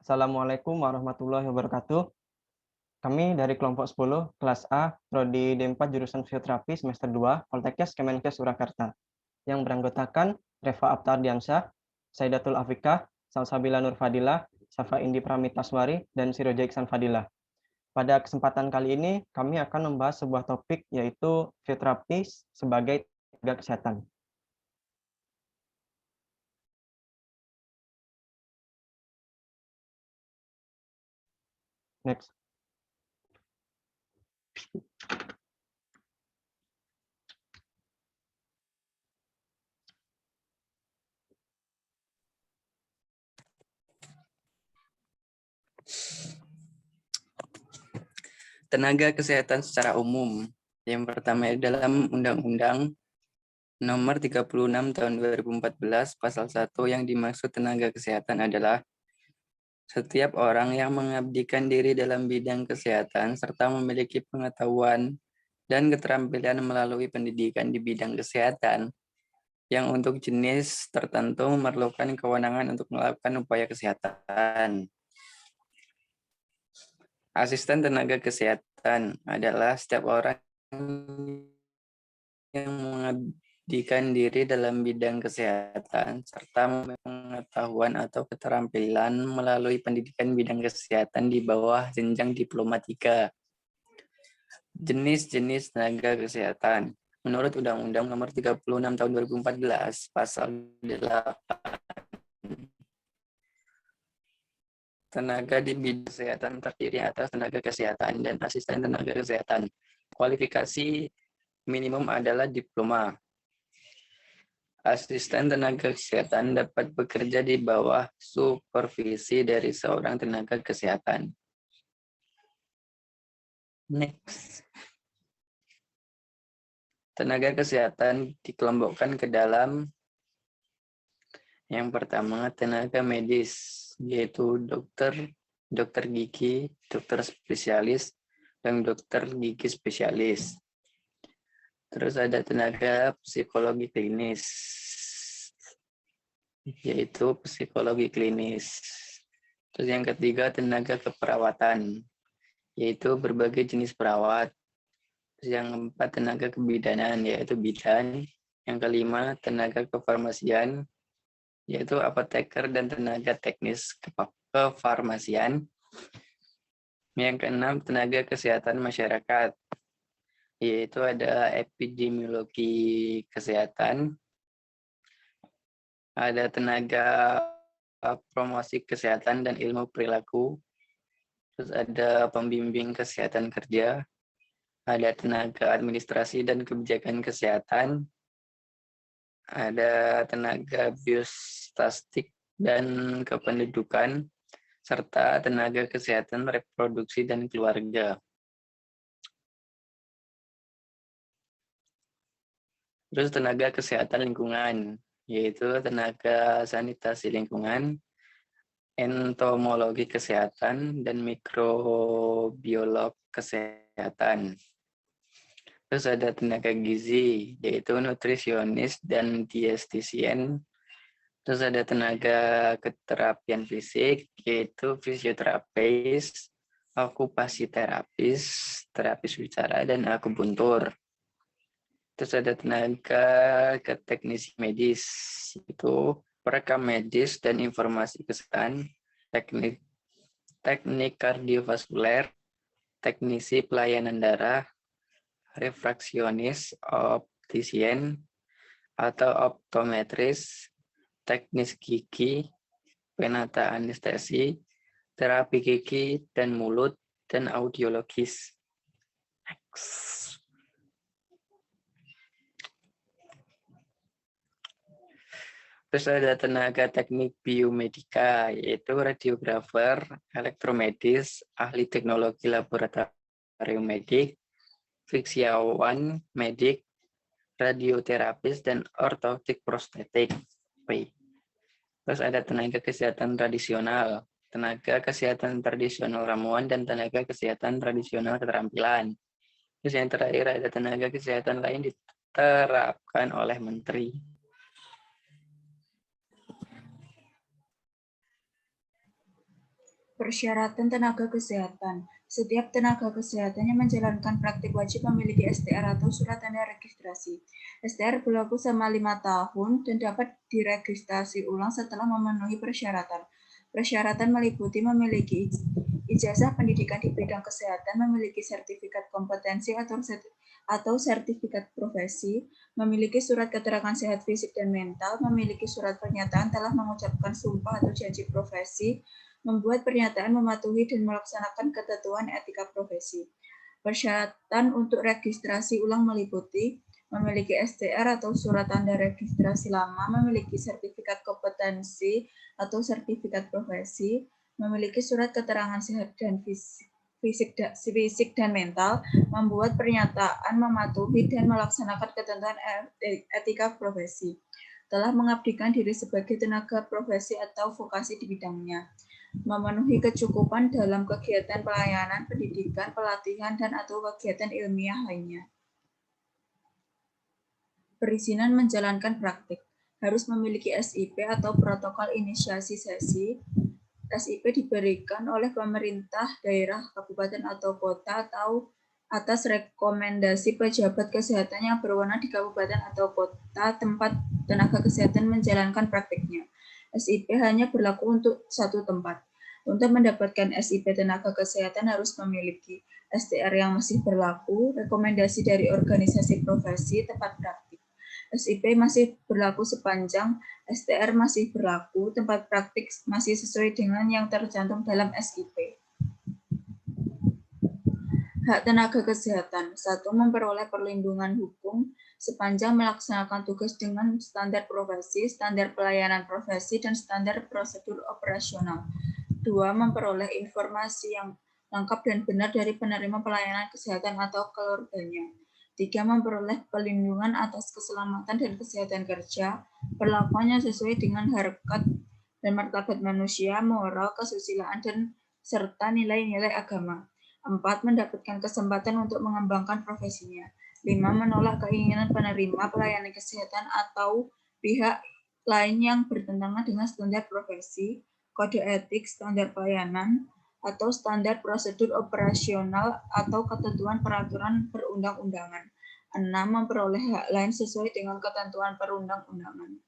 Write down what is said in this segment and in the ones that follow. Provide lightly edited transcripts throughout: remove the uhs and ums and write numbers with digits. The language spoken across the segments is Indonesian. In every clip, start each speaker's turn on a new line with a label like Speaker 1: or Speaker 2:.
Speaker 1: Assalamualaikum warahmatullahi wabarakatuh. Kami dari kelompok 10, kelas A, Prodi D4 jurusan Fisioterapi semester 2, Poltekkes Kemenkes Surakarta, yang beranggotakan Reva Aptardiansyah, Saidatul Afikah, Salsabila Nur Fadilah, Safa Indi Pramitaswari, dan Siroja Iksan Fadilah. Pada kesempatan kali ini, kami akan membahas sebuah topik, yaitu fisioterapi sebagai tenaga kesehatan. Next.
Speaker 2: Tenaga kesehatan secara umum. Yang pertama dalam Undang-Undang Nomor 36 Tahun 2014 Pasal 1 yang dimaksud tenaga kesehatan adalah setiap orang yang mengabdikan diri dalam bidang kesehatan serta memiliki pengetahuan dan keterampilan melalui pendidikan di bidang kesehatan yang untuk jenis tertentu memerlukan kewenangan untuk melakukan upaya kesehatan. Asisten tenaga kesehatan adalah setiap orang yang mengabdikan diri dalam bidang kesehatan serta pengetahuan atau keterampilan melalui pendidikan bidang kesehatan di bawah jenjang diploma 3. Jenis-jenis tenaga kesehatan. Menurut Undang-Undang Nomor 36 Tahun 2014 Pasal 8, tenaga di bidang kesehatan terdiri atas tenaga kesehatan dan asisten tenaga kesehatan. Kualifikasi minimum adalah diploma. Asisten tenaga kesehatan dapat bekerja di bawah supervisi dari seorang tenaga kesehatan. Next. Tenaga kesehatan dikelompokkan ke dalam yang pertama tenaga medis, yaitu dokter gigi, dokter spesialis, dan dokter gigi spesialis. Terus ada tenaga psikologi klinis, yaitu psikologi klinis. Terus yang ketiga tenaga keperawatan, yaitu berbagai jenis perawat. Terus yang keempat tenaga kebidanan, yaitu bidan. Yang kelima tenaga kefarmasian, yaitu apoteker dan tenaga teknis kefarmasian. Yang keenam tenaga kesehatan masyarakat, yaitu ada epidemiologi kesehatan, ada tenaga promosi kesehatan dan ilmu perilaku, terus ada pembimbing kesehatan kerja, ada tenaga administrasi dan kebijakan kesehatan, ada tenaga biostatistik dan kependudukan, serta tenaga kesehatan reproduksi dan keluarga. Terus tenaga kesehatan lingkungan, yaitu tenaga sanitasi lingkungan, entomologi kesehatan, dan mikrobiolog kesehatan. Terus ada tenaga gizi, yaitu nutrisionis dan dietitian. Terus ada tenaga keterapian fisik, yaitu fisioterapis, okupasi terapis, terapis bicara, dan akupuntur. Terus ada tenaga ke teknisi medis, itu perekam medis dan informasi kesehatan, teknik kardiovaskuler, teknisi pelayanan darah, refraksionis, optisien atau optometris, teknis gigi, penata anestesi, terapi gigi dan mulut, dan audiologis. Next. Terus ada tenaga teknik biomedika, yaitu radiografer, elektromedis, ahli teknologi laboratorium medik, fiksiawan medik, radioterapis, dan ortotik prostetik. Terus ada tenaga kesehatan tradisional, tenaga kesehatan tradisional ramuan, dan tenaga kesehatan tradisional keterampilan. Terus yang terakhir ada tenaga kesehatan lain diterapkan oleh menteri.
Speaker 3: Persyaratan tenaga kesehatan. Setiap tenaga kesehatan yang menjalankan praktik wajib memiliki STR atau surat tanda registrasi. STR berlaku selama 5 tahun dan dapat diregistrasi ulang setelah memenuhi persyaratan. Persyaratan meliputi memiliki ijazah pendidikan di bidang kesehatan, memiliki sertifikat kompetensi atau sertifikat profesi, memiliki surat keterangan sehat fisik dan mental, memiliki surat pernyataan telah mengucapkan sumpah atau janji profesi, membuat pernyataan mematuhi dan melaksanakan ketentuan etika profesi. Persyaratan untuk registrasi ulang meliputi memiliki STR atau surat tanda registrasi lama, memiliki sertifikat kompetensi atau sertifikat profesi, memiliki surat keterangan sehat dan fisik dan mental, membuat pernyataan mematuhi dan melaksanakan ketentuan etika profesi, telah mengabdikan diri sebagai tenaga profesi atau vokasi di bidangnya, memenuhi kecukupan dalam kegiatan pelayanan, pendidikan, pelatihan, dan atau kegiatan ilmiah lainnya. Perizinan menjalankan praktik. Harus memiliki SIP atau protokol inisiasi sesi. SIP diberikan oleh pemerintah daerah, kabupaten atau kota atau atas rekomendasi pejabat kesehatan yang berwenang di kabupaten atau kota tempat tenaga kesehatan menjalankan praktiknya. SIP hanya berlaku untuk satu tempat. Untuk mendapatkan SIP tenaga kesehatan harus memiliki STR yang masih berlaku, rekomendasi dari organisasi profesi, tempat praktik. SIP masih berlaku sepanjang STR masih berlaku, tempat praktik masih sesuai dengan yang tercantum dalam SIP. Hak tenaga kesehatan. 1. Memperoleh perlindungan hukum sepanjang melaksanakan tugas dengan standar profesi, standar pelayanan profesi, dan standar prosedur operasional. 2. Memperoleh informasi yang lengkap dan benar dari penerima pelayanan kesehatan atau keluarganya. 3. Memperoleh perlindungan atas keselamatan dan kesehatan kerja, perlakuannya sesuai dengan harkat dan martabat manusia, moral, kesusilaan, dan serta nilai-nilai agama. 4. Mendapatkan kesempatan untuk mengembangkan profesinya. 5. Menolak keinginan penerima pelayanan kesehatan atau pihak lain yang bertentangan dengan standar profesi, kode etik, standar pelayanan, atau standar prosedur operasional atau ketentuan peraturan perundang-undangan. 6. Memperoleh hak lain sesuai dengan ketentuan perundang-undangan.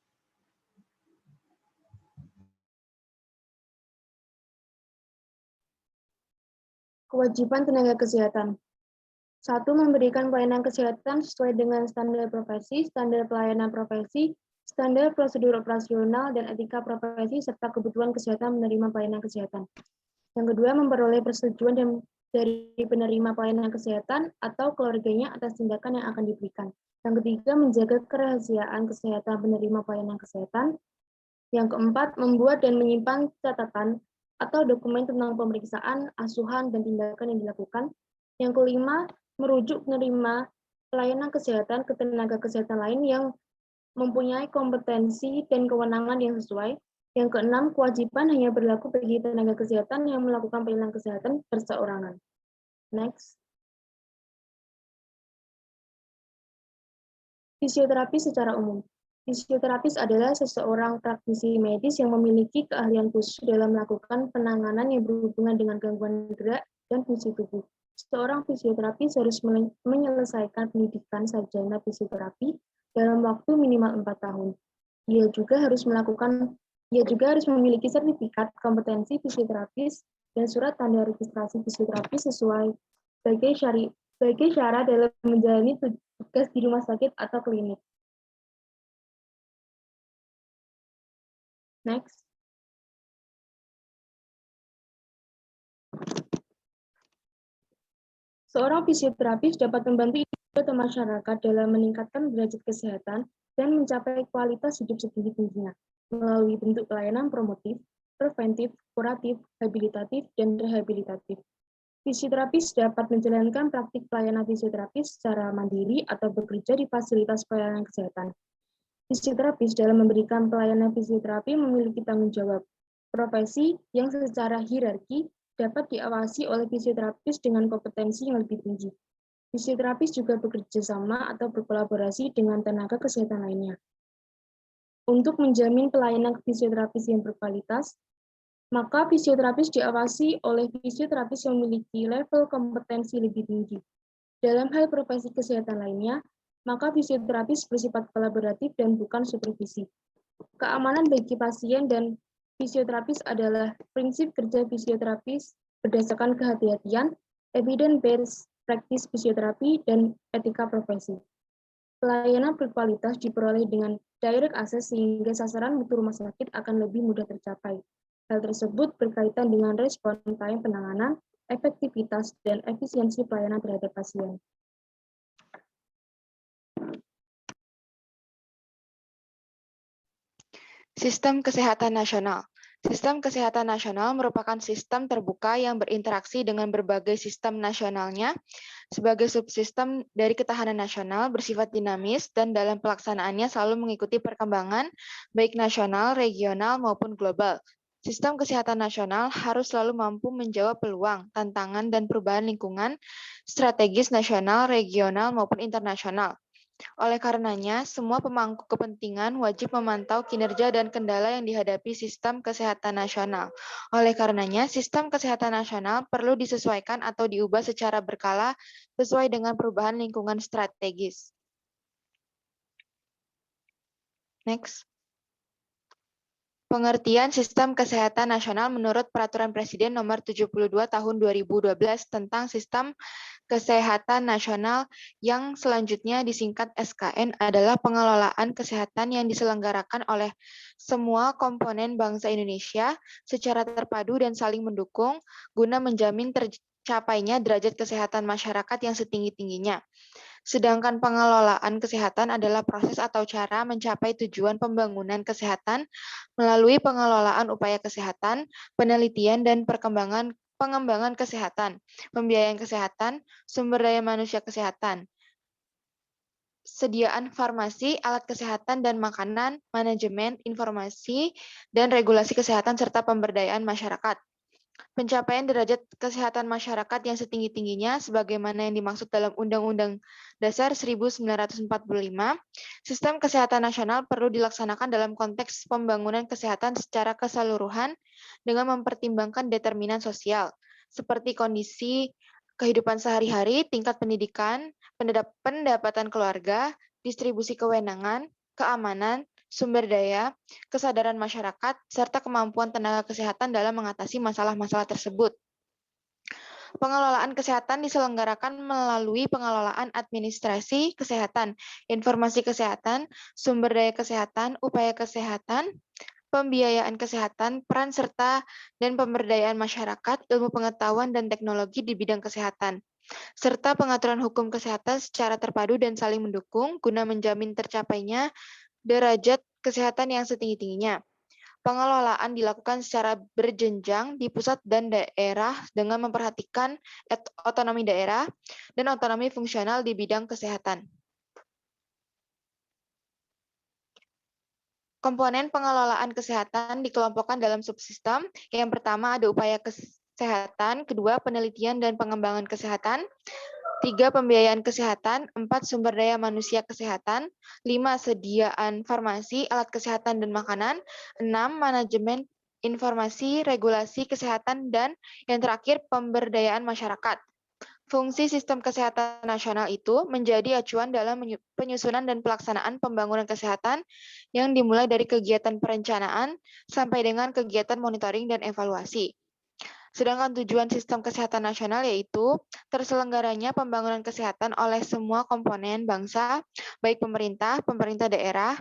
Speaker 4: Kewajiban tenaga kesehatan. 1. Memberikan pelayanan kesehatan sesuai dengan standar profesi, standar pelayanan profesi, standar prosedur operasional, dan etika profesi, serta kebutuhan kesehatan menerima pelayanan kesehatan. Yang kedua, memperoleh persetujuan dari penerima pelayanan kesehatan atau keluarganya atas tindakan yang akan diberikan. Yang ketiga, menjaga kerahasiaan kesehatan penerima pelayanan kesehatan. Yang keempat, membuat dan menyimpan catatan atau dokumen tentang pemeriksaan, asuhan, dan tindakan yang dilakukan. Yang kelima, merujuk penerima pelayanan kesehatan ke tenaga kesehatan lain yang mempunyai kompetensi dan kewenangan yang sesuai. Yang keenam, kewajiban hanya berlaku bagi tenaga kesehatan yang melakukan pelayanan kesehatan perseorangan. Next. Fisioterapi secara umum. Fisioterapis adalah seseorang praktisi medis yang memiliki keahlian khusus dalam melakukan penanganan yang berhubungan dengan gangguan gerak dan fungsi tubuh. Seorang fisioterapis harus menyelesaikan pendidikan sarjana fisioterapi dalam waktu minimal 4 tahun. Ia juga harus memiliki sertifikat kompetensi fisioterapis dan surat tanda registrasi fisioterapis sesuai sebagai syarat dalam menjalani tugas di rumah sakit atau klinik. Next. Seorang fisioterapis dapat membantu individu masyarakat dalam meningkatkan derajat kesehatan dan mencapai kualitas hidup setinggi-tingginya melalui bentuk pelayanan promotif, preventif, kuratif, habilitatif, dan rehabilitatif. Fisioterapis dapat menjalankan praktik pelayanan fisioterapis secara mandiri atau bekerja di fasilitas pelayanan kesehatan. Fisioterapis dalam memberikan pelayanan fisioterapi memiliki tanggung jawab profesi yang secara hierarki dapat diawasi oleh fisioterapis dengan kompetensi yang lebih tinggi. Fisioterapis juga bekerja sama atau berkolaborasi dengan tenaga kesehatan lainnya. Untuk menjamin pelayanan fisioterapis yang berkualitas, maka fisioterapis diawasi oleh fisioterapis yang memiliki level kompetensi lebih tinggi. Dalam hal profesi kesehatan lainnya, maka fisioterapis bersifat kolaboratif dan bukan supervisi. Keamanan bagi pasien dan fisioterapis adalah prinsip kerja fisioterapis berdasarkan kehati-hatian, evidence-based practice fisioterapi, dan etika profesi. Pelayanan berkualitas diperoleh dengan direct access sehingga sasaran mutu rumah sakit akan lebih mudah tercapai. Hal tersebut berkaitan dengan respon time penanganan, efektivitas, dan efisiensi pelayanan terhadap pasien.
Speaker 5: Sistem Kesehatan Nasional. Sistem Kesehatan Nasional merupakan sistem terbuka yang berinteraksi dengan berbagai sistem nasionalnya sebagai subsistem dari ketahanan nasional, bersifat dinamis, dan dalam pelaksanaannya selalu mengikuti perkembangan baik nasional, regional, maupun global. Sistem kesehatan nasional harus selalu mampu menjawab peluang, tantangan, dan perubahan lingkungan strategis nasional, regional, maupun internasional. Oleh karenanya, semua pemangku kepentingan wajib memantau kinerja dan kendala yang dihadapi sistem kesehatan nasional. Oleh karenanya, sistem kesehatan nasional perlu disesuaikan atau diubah secara berkala sesuai dengan perubahan lingkungan strategis. Next. Pengertian Sistem Kesehatan Nasional menurut Peraturan Presiden Nomor 72 Tahun 2012 tentang Sistem Kesehatan Nasional yang selanjutnya disingkat SKN adalah pengelolaan kesehatan yang diselenggarakan oleh semua komponen bangsa Indonesia secara terpadu dan saling mendukung guna menjamin tercapainya derajat kesehatan masyarakat yang setinggi-tingginya. Sedangkan pengelolaan kesehatan adalah proses atau cara mencapai tujuan pembangunan kesehatan melalui pengelolaan upaya kesehatan, penelitian dan pengembangan kesehatan, pembiayaan kesehatan, sumber daya manusia kesehatan, sediaan farmasi, alat kesehatan dan makanan, manajemen, informasi, dan regulasi kesehatan serta pemberdayaan masyarakat. Pencapaian derajat kesehatan masyarakat yang setinggi-tingginya sebagaimana yang dimaksud dalam Undang-Undang Dasar 1945, sistem kesehatan nasional perlu dilaksanakan dalam konteks pembangunan kesehatan secara keseluruhan dengan mempertimbangkan determinan sosial, seperti kondisi kehidupan sehari-hari, tingkat pendidikan, pendapatan keluarga, distribusi kewenangan, keamanan, sumber daya, kesadaran masyarakat, serta kemampuan tenaga kesehatan dalam mengatasi masalah-masalah tersebut. Pengelolaan kesehatan diselenggarakan melalui pengelolaan administrasi kesehatan, informasi kesehatan, sumber daya kesehatan, upaya kesehatan, pembiayaan kesehatan, peran serta dan pemberdayaan masyarakat, ilmu pengetahuan dan teknologi di bidang kesehatan, serta pengaturan hukum kesehatan secara terpadu dan saling mendukung guna menjamin tercapainya derajat kesehatan yang setinggi-tingginya. Pengelolaan dilakukan secara berjenjang di pusat dan daerah dengan memperhatikan otonomi daerah dan otonomi fungsional di bidang kesehatan. Komponen pengelolaan kesehatan dikelompokkan dalam subsistem. Yang pertama ada upaya kesehatan, kedua penelitian dan pengembangan kesehatan, 3. Pembiayaan kesehatan, 4. Sumber daya manusia kesehatan, 5. Sediaan farmasi, alat kesehatan dan makanan, 6. Manajemen informasi, regulasi kesehatan, dan yang terakhir pemberdayaan masyarakat. Fungsi sistem kesehatan nasional itu menjadi acuan dalam penyusunan dan pelaksanaan pembangunan kesehatan yang dimulai dari kegiatan perencanaan sampai dengan kegiatan monitoring dan evaluasi. Sedangkan tujuan sistem kesehatan nasional yaitu terselenggaranya pembangunan kesehatan oleh semua komponen bangsa, baik pemerintah, pemerintah daerah,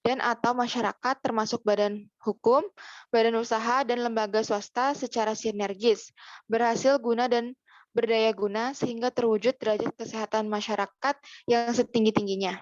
Speaker 5: dan atau masyarakat termasuk badan hukum, badan usaha, dan lembaga swasta secara sinergis, berhasil guna dan berdaya guna sehingga terwujud derajat kesehatan masyarakat yang setinggi-tingginya.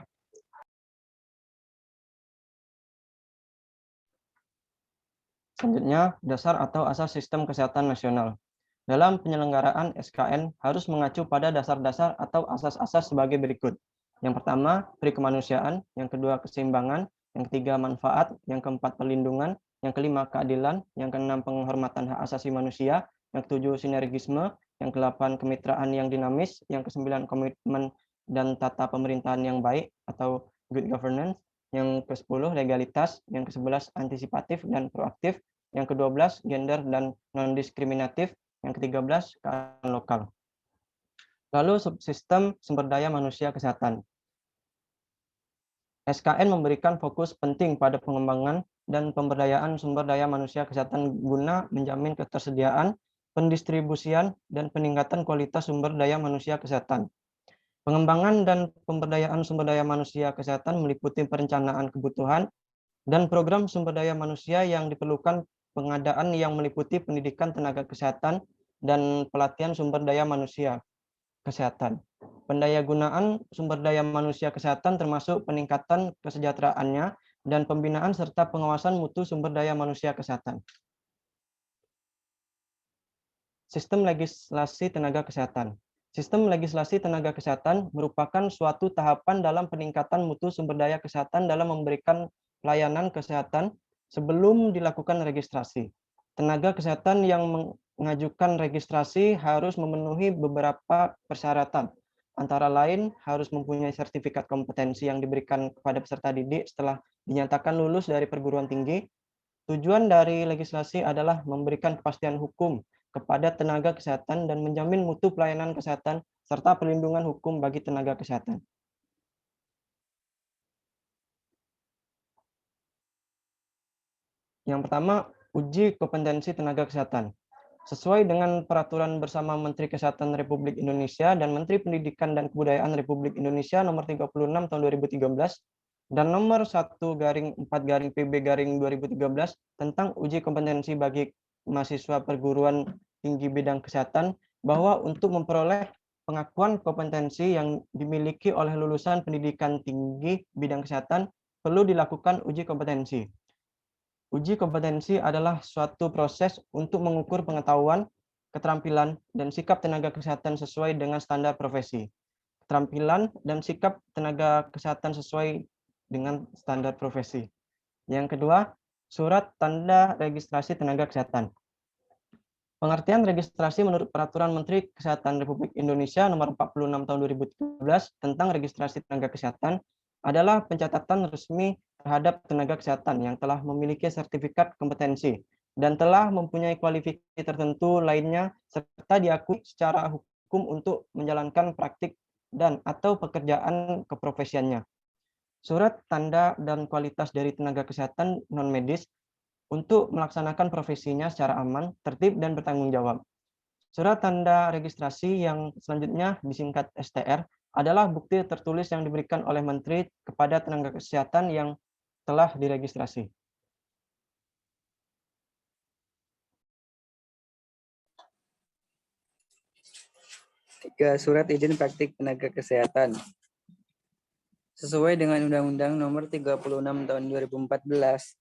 Speaker 1: Selanjutnya, dasar atau asas sistem kesehatan nasional. Dalam penyelenggaraan SKN harus mengacu pada dasar-dasar atau asas-asas sebagai berikut. Yang pertama, perikemanusiaan, yang kedua, keseimbangan, yang ketiga, manfaat, yang keempat, perlindungan, yang kelima, keadilan, yang keenam, penghormatan hak asasi manusia, yang ketujuh, sinergisme, yang kedelapan, kemitraan yang dinamis, yang kesembilan, komitmen dan tata pemerintahan yang baik atau good governance, yang ke-10, legalitas, yang ke-11, antisipatif dan proaktif, yang ke-12 gender dan non-diskriminatif, yang ke-13 keadaan lokal. Lalu subsistem sumber daya manusia kesehatan. SKN memberikan fokus penting pada pengembangan dan pemberdayaan sumber daya manusia kesehatan guna menjamin ketersediaan, pendistribusian, dan peningkatan kualitas sumber daya manusia kesehatan. Pengembangan dan pemberdayaan sumber daya manusia kesehatan meliputi perencanaan kebutuhan dan program sumber daya manusia yang diperlukan, pengadaan yang meliputi pendidikan tenaga kesehatan dan pelatihan sumber daya manusia kesehatan. Pendayagunaan sumber daya manusia kesehatan termasuk peningkatan kesejahteraannya dan pembinaan serta pengawasan mutu sumber daya manusia kesehatan. Sistem legislasi tenaga kesehatan. Sistem legislasi tenaga kesehatan merupakan suatu tahapan dalam peningkatan mutu sumber daya kesehatan dalam memberikan pelayanan kesehatan sebelum dilakukan registrasi. Tenaga kesehatan yang mengajukan registrasi harus memenuhi beberapa persyaratan. Antara lain, harus mempunyai sertifikat kompetensi yang diberikan kepada peserta didik setelah dinyatakan lulus dari perguruan tinggi. Tujuan dari legislasi adalah memberikan kepastian hukum kepada tenaga kesehatan dan menjamin mutu pelayanan kesehatan serta perlindungan hukum bagi tenaga kesehatan. Yang pertama, uji kompetensi tenaga kesehatan. Sesuai dengan peraturan bersama Menteri Kesehatan Republik Indonesia dan Menteri Pendidikan dan Kebudayaan Republik Indonesia nomor 36 tahun 2013 dan nomor 1/4/PB/2013 tentang uji kompetensi bagi mahasiswa perguruan tinggi bidang kesehatan, bahwa untuk memperoleh pengakuan kompetensi yang dimiliki oleh lulusan pendidikan tinggi bidang kesehatan perlu dilakukan uji kompetensi. Uji kompetensi adalah suatu proses untuk mengukur pengetahuan, keterampilan, dan sikap tenaga kesehatan sesuai dengan standar profesi. Keterampilan dan sikap tenaga kesehatan sesuai dengan standar profesi. Yang kedua, surat tanda registrasi tenaga kesehatan. Pengertian registrasi menurut Peraturan Menteri Kesehatan Republik Indonesia nomor 46 tahun 2013 tentang registrasi tenaga kesehatan adalah pencatatan resmi terhadap tenaga kesehatan yang telah memiliki sertifikat kompetensi dan telah mempunyai kualifikasi tertentu lainnya serta diakui secara hukum untuk menjalankan praktik dan atau pekerjaan keprofesiannya. Surat tanda dan kualitas dari tenaga kesehatan non-medis untuk melaksanakan profesinya secara aman, tertib, dan bertanggung jawab. Surat tanda registrasi yang selanjutnya disingkat STR adalah bukti tertulis yang diberikan oleh Menteri kepada tenaga kesehatan yang telah diregistrasi.
Speaker 2: Tiga, surat izin praktik tenaga kesehatan. Sesuai dengan Undang-Undang Nomor 36 Tahun 2014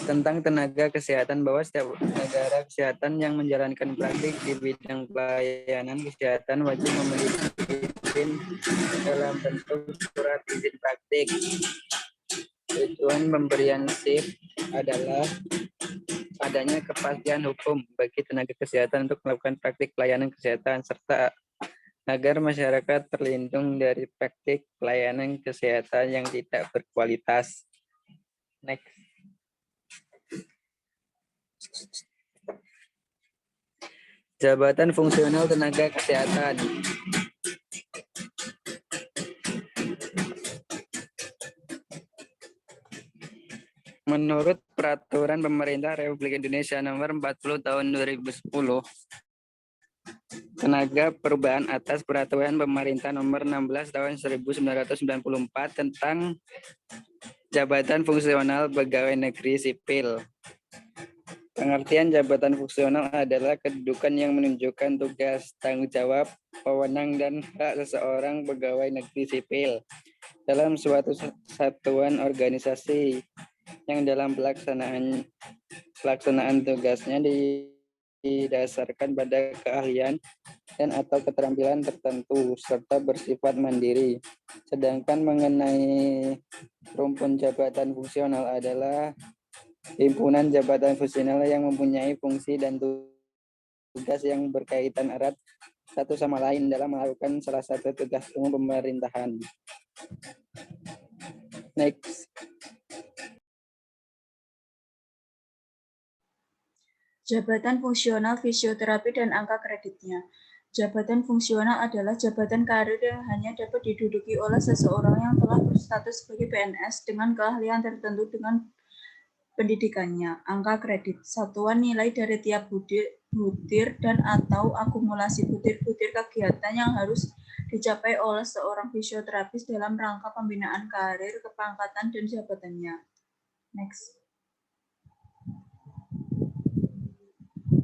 Speaker 2: tentang tenaga kesehatan, bahwa setiap negara kesehatan yang menjalankan praktik di bidang pelayanan kesehatan wajib memiliki izin dalam bentuk surat izin praktik. Tujuan pemberian SIP adalah adanya kepastian hukum bagi tenaga kesehatan untuk melakukan praktik pelayanan kesehatan serta agar masyarakat terlindung dari praktik pelayanan kesehatan yang tidak berkualitas. Next. Jabatan fungsional tenaga kesehatan. Menurut Peraturan Pemerintah Republik Indonesia Nomor 40 Tahun 2010, tenaga perubahan atas Peraturan Pemerintah Nomor 16 Tahun 1994 tentang jabatan fungsional pegawai negeri sipil. Pengertian jabatan fungsional adalah kedudukan yang menunjukkan tugas, tanggung jawab, wewenang, dan hak seseorang pegawai negeri sipil dalam suatu satuan organisasi yang dalam pelaksanaan tugasnya didasarkan pada keahlian dan atau keterampilan tertentu serta bersifat mandiri. Sedangkan mengenai rumpun jabatan fungsional adalah himpunan jabatan fungsional yang mempunyai fungsi dan tugas yang berkaitan erat satu sama lain dalam melakukan salah satu tugas umum pemerintahan. Next.
Speaker 3: Jabatan fungsional fisioterapi dan angka kreditnya. Jabatan fungsional adalah jabatan karir yang hanya dapat diduduki oleh seseorang yang telah berstatus sebagai PNS dengan keahlian tertentu dengan pendidikannya. Angka kredit, satuan nilai dari tiap butir dan atau akumulasi butir-butir kegiatan yang harus dicapai oleh seorang fisioterapis dalam rangka pembinaan karir, kepangkatan, dan jabatannya. Next.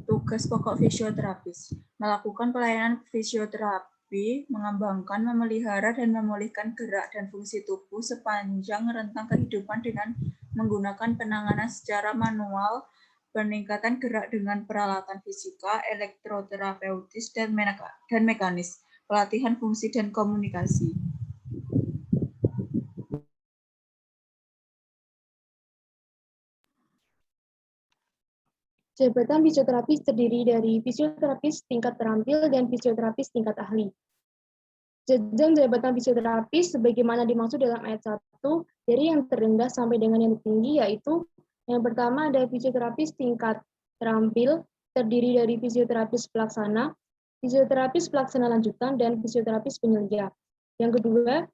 Speaker 3: Tugas pokok fisioterapis, melakukan pelayanan fisioterapi, mengembangkan, memelihara, dan memulihkan gerak dan fungsi tubuh sepanjang rentang kehidupan dengan menggunakan penanganan secara manual, peningkatan gerak dengan peralatan fisika, elektroterapeutis, dan mekanis, pelatihan fungsi dan komunikasi.
Speaker 4: Jabatan fisioterapis terdiri dari fisioterapis tingkat terampil dan fisioterapis tingkat ahli. Jenjang jabatan fisioterapis sebagaimana dimaksud dalam ayat 1 dari yang terendah sampai dengan yang tinggi, yaitu yang pertama ada fisioterapis tingkat terampil terdiri dari fisioterapis pelaksana lanjutan, dan fisioterapis penyelia. Yang kedua,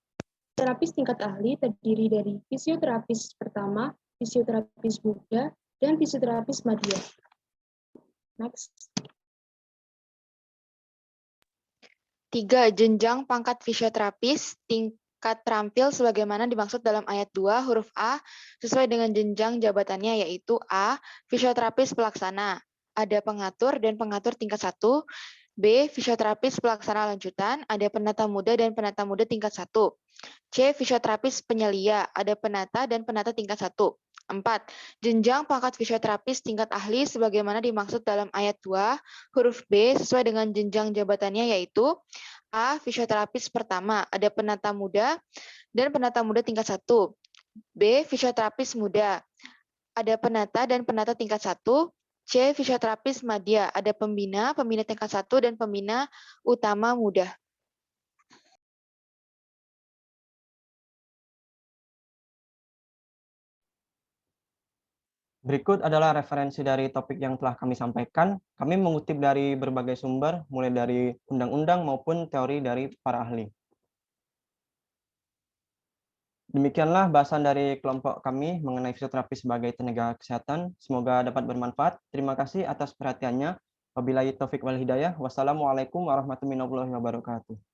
Speaker 4: terapis tingkat ahli terdiri dari fisioterapis pertama, fisioterapis muda, dan fisioterapis madya. Next.
Speaker 5: 3. Jenjang pangkat fisioterapis tingkat terampil sebagaimana dimaksud dalam ayat 2 huruf A sesuai dengan jenjang jabatannya, yaitu A. Fisioterapis pelaksana, ada pengatur dan pengatur tingkat 1. B. Fisioterapis pelaksana lanjutan, ada penata muda dan penata muda tingkat 1. C. Fisioterapis penyelia, ada penata dan penata tingkat 1. 4. Jenjang pangkat fisioterapis tingkat ahli sebagaimana dimaksud dalam ayat 2 huruf B sesuai dengan jenjang jabatannya, yaitu A. Fisioterapis pertama, ada penata muda dan penata muda tingkat 1. B. Fisioterapis muda, ada penata dan penata tingkat 1. C. Fisioterapis madya, ada pembina tingkat 1 dan pembina utama muda.
Speaker 1: Berikut adalah referensi dari topik yang telah kami sampaikan. Kami mengutip dari berbagai sumber, mulai dari undang-undang maupun teori dari para ahli. Demikianlah bahasan dari kelompok kami mengenai fisioterapi sebagai tenaga kesehatan. Semoga dapat bermanfaat. Terima kasih atas perhatiannya. Wabillahi taufik wal hidayah. Wassalamualaikum warahmatullahi wabarakatuh.